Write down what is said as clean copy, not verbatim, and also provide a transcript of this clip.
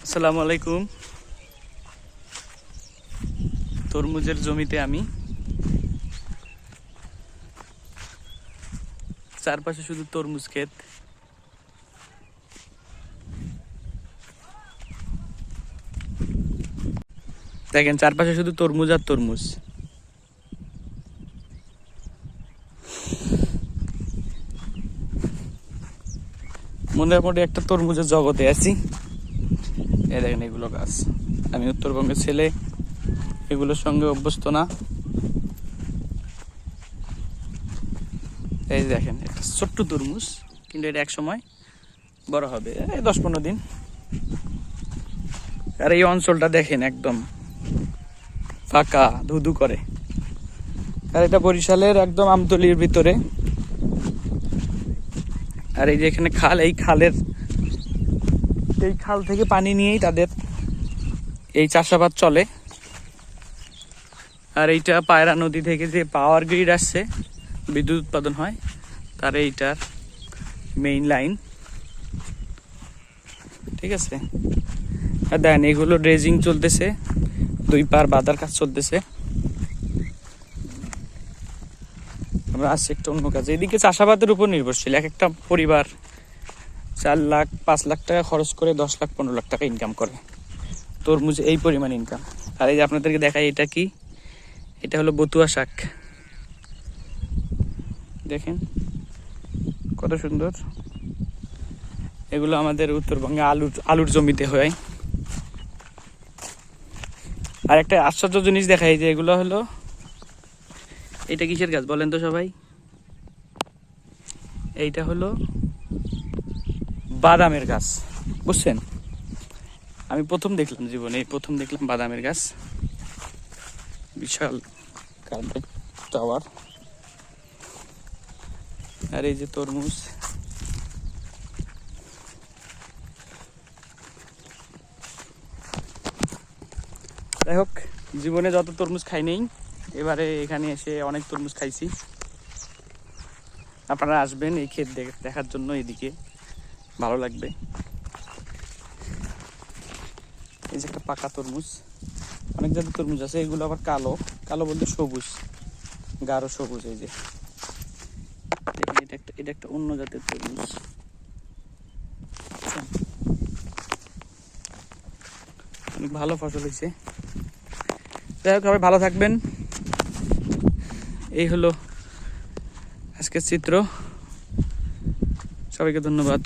আসসালামু আলাইকুম। তরমুজের জমিতে আমি, চারপাশে শুধু তরমুজ ক্ষেত। দেখেন চারপাশে শুধু তরমুজ আর তরমুজ। মোটামুটি একটা তরমুজের জগতে আছি। এই দেখেন এগুলো গাছ। আমি উত্তরবঙ্গের ছেলে, এগুলোর সঙ্গে অভ্যস্ত না। এই দেখেন একটা ছোট্ট তরমুজ, কিন্তু এটা এক সময় বড় হবে, এই 10-15 দিন। আর এই অঞ্চলটা দেখেন একদম ফাঁকা, ধুধু করে। আর এটা বরিশালের একদম আমতলির ভিতরে। আর এই যে এখানে খাল, এই খাল থেকে পানি নিয়েই তাদের এই চাষাবাদ চলে। আর এইটা পায়রা নদী থেকে যে পাওয়ার গ্রিড আসছে, বিদ্যুৎ উৎপাদন হয়, তার এইটার মেইন লাইন। ঠিক আছে। আর দেখেন এগুলো ড্রেজিং চলতেছে, 2 পার বাঁধার কাজ চলতেছে। আমরা আসছি একটা অন্য কাজে। এদিকে চাষাবাদের উপর নির্ভরশীল। এক একটা পরিবার 4 লাখ 5 লাখ টাকা খরচ করে 10 লাখ 15 লাখ টাকা ইনকাম করে। তরমুজ এই পরিমাণ ইনকাম। আর এই যে আপনাদেরকে দেখাই, এটা কি, এটা হলো বতুয়া শাক। দেখেন কত সুন্দর। এগুলো আমাদের উত্তরবঙ্গে আলুর জমিতে হয়। আর একটা আশ্চর্য জিনিস দেখাই, যে এগুলো হলো, এটা কিসের গাছ বলেন তো সবাই? এইটা হলো বাদামের গাছ, বুঝছেন? আমি প্রথম দেখলাম জীবনে, প্রথম দেখলাম বাদামের গাছ। বিশাল কারেন্টের টাওয়ার। আর এই যে তরমুজ। যাই হোক, জীবনে যত তরমুজ খাই নেই, এবারে এখানে এসে অনেক তরমুজ খাইছি। আপনারা আসবেন এই ক্ষেত দেখার জন্য, এদিকে ভালো লাগবে। এই যে একটা পাকা তরমুজ, অনেক জাতের তরমুজ আছে। এগুলো আবার কালো, কালো বলতে সবুজ, গাঢ় সবুজ। এই যে দেখেন, এটা একটা অন্য জাতের তরমুজ। অনেক ভালো ফসল হয়েছে। যাই হোক, সবাই ভালো থাকবেন। এই হলো আজকের চিত্র। সবাইকে ধন্যবাদ।